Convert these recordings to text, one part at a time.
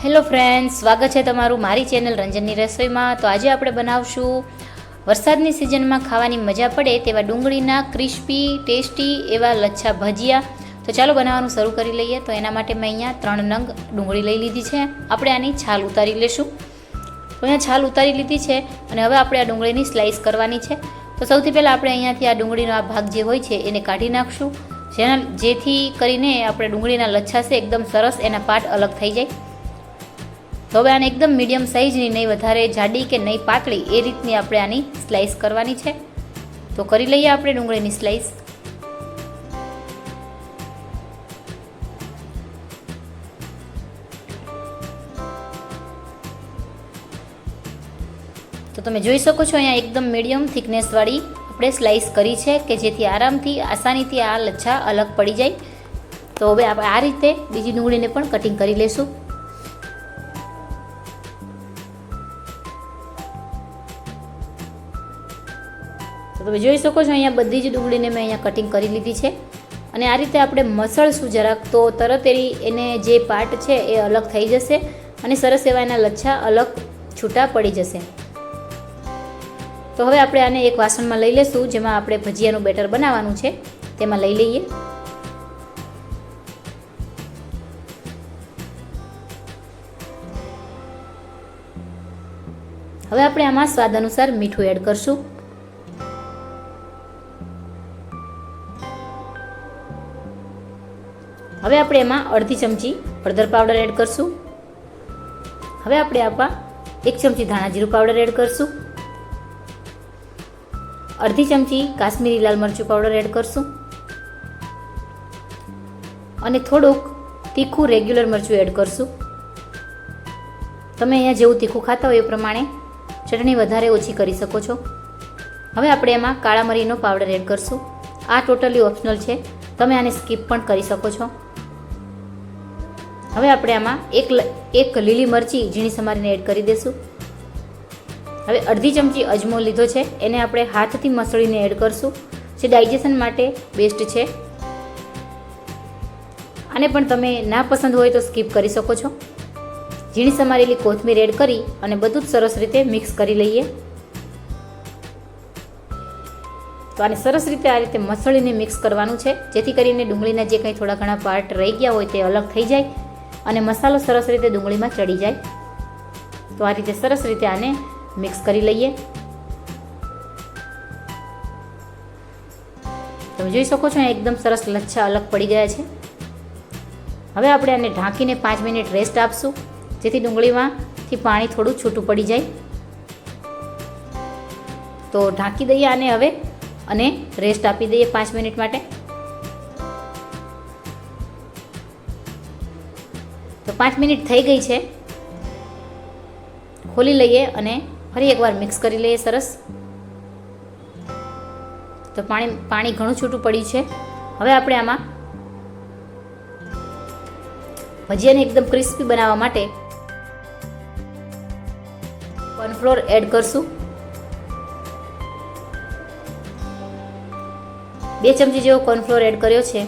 Hello friends, સ્વાગત છે તમારું મારી ચેનલ રંજનની રસોઈમાં। તો આજે આપણે બનાવશું વરસાદની સિઝનમાં ખાવાની મજા પડે તેવા ડુંગળીના ક્રિસ્પી ટેસ્ટી એવા લચ્છા ભજીયા। તો ચાલો બનાવવાનું શરૂ કરી લઈએ। તો એના માટે મેં અહીંયા 3 નંગ ડુંગળી લઈ લીધી છે। આપણે આની છાલ ઉતારી લેશું। તો અહીંયા છાલ ઉતારી લીધી છે અને હવે આપણે આ ડુંગળીની સ્લાઈસ કરવાની છે। તો સૌથી પહેલાં આપણે અહીંયાથી આ ડુંગળીનો આ ભાગ જે હોય છે એને કાઢી નાખશું, જેથી કરીને આપણે ડુંગળીના લચ્છા છે એકદમ સરસ એના પાર્ટ અલગ થઈ જાય। તો હવે આને એકદમ મીડિયમ સાઇઝની, નહીં વધારે જાડી કે નહીં પાતળી, એ રીતની આપણે આની સ્લાઈસ કરવાની છે। તો કરી લઈએ આપણે ડુંગળીની સ્લાઈસ। તો તમે જોઈ શકો છો અહીંયા એકદમ મીડિયમ થિકનેસવાળી આપણે સ્લાઈસ કરી છે કે જેથી આરામથી આસાનીથી આ લચ્છા અલગ પડી જાય। તો હવે આપણે આ રીતે બીજી ડુંગળીને પણ કટિંગ કરી લેશું। તો તમે જોઈ શકો છો અહીંયા બધી જ ડુંગળીને મેં અહીંયા કટિંગ કરી લીધી છે અને આ રીતે આપણે મસળશું જરાક, તો તરત એને જે પાર્ટ છે એ અલગ થઈ જશે અને સરસ એવા એના લચ્છા અલગ છૂટા પડી જશે। તો હવે આપણે આને એક વાસણમાં લઈ લેશું, જેમાં આપણે ભજીયાનું બેટર બનાવવાનું છે તેમાં લઈ લઈએ। હવે આપણે આમાં સ્વાદ અનુસાર મીઠું એડ કરશું। હવે આપણે એમાં અડધી ચમચી હળદર પાવડર એડ કરશું। હવે આપણે આમાં 1 ચમચી ધાણા જીરું પાવડર એડ કરશું। અડધી ચમચી કાશ્મીરી લાલ મરચું પાવડર એડ કરશું અને થોડુંક તીખું રેગ્યુલર મરચું એડ કરશું। તમે અહીંયા જેવું તીખું ખાતા હોય એ પ્રમાણે ચટણી વધારે ઓછી કરી શકો છો। હવે આપણે એમાં કાળા મરીનો પાવડર એડ કરશું। આ ટોટલી ઓપ્શનલ છે, તમે આને સ્કીપ પણ કરી શકો છો। હવે આપણે આમાં એક લીલી મરચી ઝીણી સમારીને એડ કરી દઈશું। હવે અડધી ચમચી અજમો લીધો છે, એને આપણે હાથથી મસળીને એડ કરશું, જે ડાયજેશન માટે બેસ્ટ છે। આને પણ તમે ના પસંદ હોય તો સ્કીપ કરી શકો છો। ઝીણી સમારેલી કોથમીર એડ કરી અને બધું જ સરસ રીતે મિક્સ કરી લઈએ। તો આને સરસ રીતે આ રીતે મસળીને મિક્સ કરવાનું છે, જેથી કરીને ડુંગળીના જે કંઈ થોડા ઘણા પાર્ટ રહી ગયા હોય તે અલગ થઈ જાય અને મસાલો સરસ રીતે ડુંગળીમાં ચડી જાય। તો આ રીતે સરસ રીતે આને મિક્સ કરી લઈએ। તમે જોઈ શકો છો એકદમ સરસ લચ્છા અલગ પડી ગયા છે। હવે આપણે આને ઢાંકીને 5 મિનિટ રેસ્ટ આપશું, જેથી ડુંગળીમાંથી પાણી થોડું છૂટું પડી જાય। તો ઢાંકી દઈએ આને હવે અને રેસ્ટ આપી દઈએ 5 મિનિટ માટે। તો 5 મિનિટ થઈ ગઈ છે, ખોલી લઈએ અને ફરી એકવાર મિક્સ કરી લઈએ સરસ। તો પાણી ઘણું છૂટું પડ્યું છે। હવે આપણે આમાં ભજીયાને એકદમ ક્રિસ્પી બનાવવા માટે કોર્નફ્લોર એડ કરશું। 2 ચમચી જેવો કોર્નફ્લોર એડ કર્યો છે।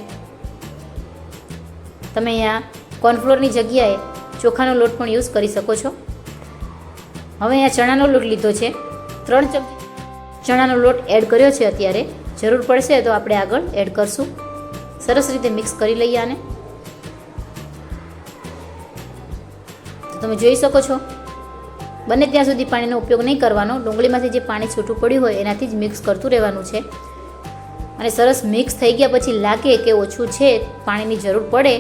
તમે અહીંયા કોર્નફ્લોરની જગ્યાએ ચોખાનો લોટ પણ યુઝ કરી શકો છો। હવે અહીંયા ચણાનો લોટ લીધો છે, 3 ચમચી ચણાનો લોટ એડ કર્યો છે અત્યારે, જરૂર પડશે તો આપણે આગળ એડ કરશું। સરસ રીતે મિક્સ કરી લઈએ આને। તો તમે જોઈ શકો છો બને ત્યાં સુધી પાણીનો ઉપયોગ નહીં કરવાનો, ડુંગળીમાંથી જે પાણી છૂટું પડ્યું હોય એનાથી જ મિક્સ કરતું રહેવાનું છે। અને સરસ મિક્સ થઈ ગયા પછી લાગે કે ઓછું છે, પાણીની જરૂર પડે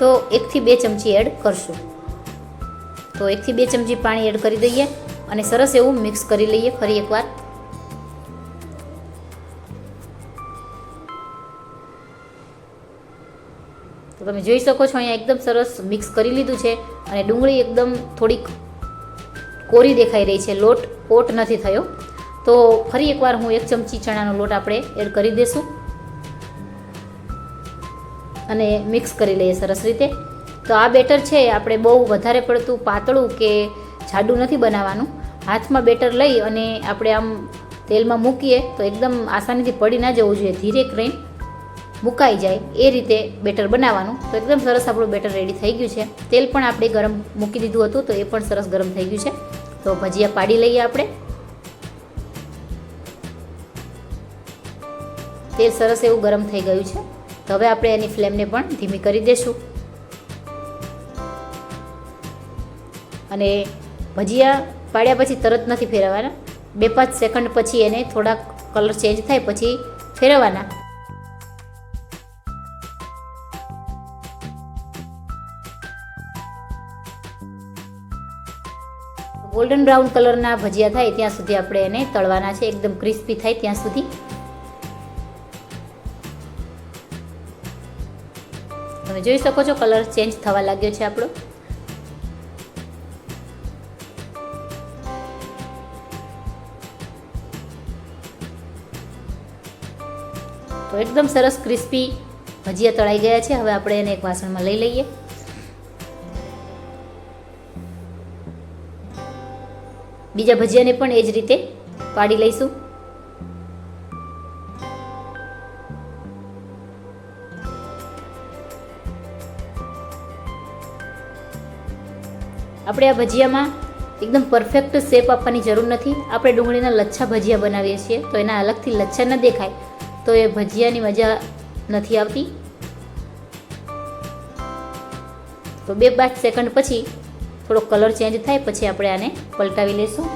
તો 1 થી 2 ચમચી એડ કરશું। તો 1 થી 2 ચમચી પાણી એડ કરી દઈએ અને સરસ એવું મિક્સ કરી લઈએ ફરી એકવાર। તો તમે જોઈ શકો છો અહીંયા એકદમ સરસ મિક્સ કરી લીધું છે અને ડુંગળી એકદમ થોડીક કોરી દેખાઈ રહી છે, લોટ ઓટ નથી થયો। તો ફરી એકવાર હું 1 ચમચી ચણાનો લોટ આપણે એડ કરી દઈશું અને મિક્સ કરી લઈએ સરસ રીતે। તો આ બેટર છે આપણે બહુ વધારે પડતું પાતળું કે જાડું નથી બનાવવાનું। હાથમાં બેટર લઈ અને આપણે આમ તેલમાં મૂકીએ તો એકદમ આસાનીથી પડી ના જવું જોઈએ, ધીરે કરીને મુકાઈ જાય એ રીતે બેટર બનાવવાનું. તો એકદમ સરસ આપણું બેટર રેડી થઈ ગયું છે. તેલ પણ આપણે ગરમ મૂકી દીધું હતું, તો એ પણ સરસ ગરમ થઈ ગયું છે. તો ભજીયા પાડી લઈએ આપણે. તેલ સરસ એવું ગરમ થઈ ગયું છે. તો હવે આપણે એની ફ્લેમને પણ ધીમી કરી દઈશું. અને ભજીયા પાડ્યા પછી તરત નથી ફેરવવાના, 2-5 સેકન્ડ પછી એને થોડાક કલર ચેન્જ થાય પછી ફેરવવાના. ગોલ્ડન બ્રાઉન કલરના ભજીયા થાય ત્યાં સુધી આપણે એને તળવાના છે, એકદમ ક્રિસ્પી થાય ત્યાં સુધી. તમે જોઈ શકો છો કલર ચેન્જ થવા લાગ્યો છે આપણો. તો એકદમ સરસ ક્રિસ્પી ભજીયા તળાઈ ગયા છે. હવે આપણે એને એક વાસણમાં લઈ લઈએ. બીજા ભજીયાને પણ એ જ રીતે પાડી લઈશું. આપણે આ ભજીયામાં એકદમ પરફેક્ટ શેપ આપવાની જરૂર નથી. આપણે ડુંગળીના લચ્છા ભજીયા બનાવીએ છીએ, તો એના અલગથી લચ્છા ન દેખાય તો એ ભજીયાની મજા નથી આવતી. તો 2-5 સેકન્ડ પછી થોડો કલર ચેન્જ થાય પછી આપણે આને પલટાવી લઈશું.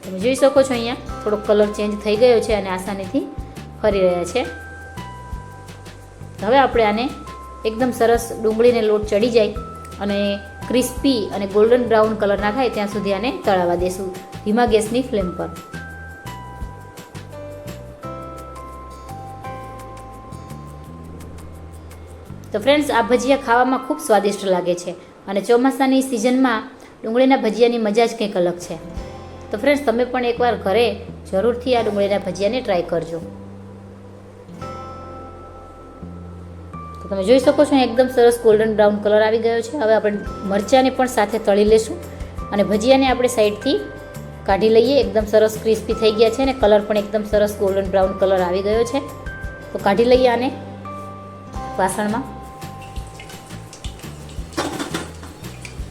તમે જોઈ શકો છો અહીંયા થોડો કલર ચેન્જ થઈ ગયો છે અને આસાનીથી ફરી રહ્યા છે. હવે આપણે આને એકદમ સરસ ડુંગળીને લોટ ચડી જાય અને ક્રિસ્પી અને ગોલ્ડન બ્રાઉન કલર ના થાય ત્યાં સુધી આને તળાવવા દેશું ધીમા ગેસની ફ્લેમ પર. તો ફ્રેન્ડ્સ, આ ભજીયા ખાવામાં ખૂબ સ્વાદિષ્ટ લાગે છે અને ચોમાસાની સિઝનમાં ડુંગળીના ભજીયાની મજા જ કંઈક અલગ છે. તો ફ્રેન્ડ્સ, તમે પણ એકવાર ઘરે જરૂરથી આ ડુંગળીના ભજીયાને ટ્રાય કરજો. તો તમે જોઈ શકો છો એકદમ સરસ ગોલ્ડન બ્રાઉન કલર આવી ગયો છે. હવે આપણે મરચાંને પણ સાથે તળી લઈશું અને ભજીયાને આપણે સાઈડથી કાઢી લઈએ. એકદમ સરસ ક્રિસ્પી થઈ ગયા છે અને કલર પણ એકદમ સરસ ગોલ્ડન બ્રાઉન કલર આવી ગયો છે. તો કાઢી લઈએ આને વાસણમાં.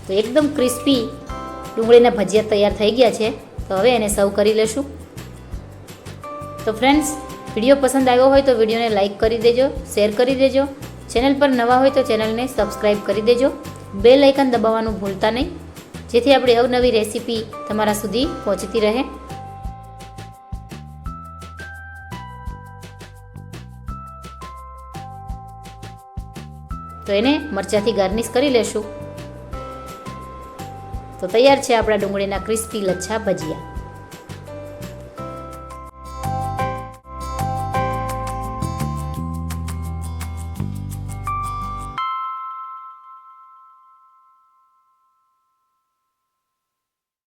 તો એકદમ ક્રિસ્પી ડુંગળીના ભજીયા તૈયાર થઈ ગયા છે. તો હવે એને સર્વ કરી લેશું. તો ફ્રેન્ડ્સ, વિડીયો પસંદ આવ્યો હોય તો વિડીયોને લાઇક કરી દેજો, શેર કરી દેજો. ચેનલ પર નવા હોય તો ચેનલને સબસ્ક્રાઈબ કરી દેજો. બેલ આઇકન દબાવવાનું ભૂલતા નહીં, જેથી આપણી અવનવી રેસીપી તમારા સુધી પહોંચતી રહે. તો એને મરચાંથી ગાર્નિશ કરી લેશું. તો તૈયાર છે આપણા ડુંગળીના ક્રિસ્પી લચ્છા ભજીયા.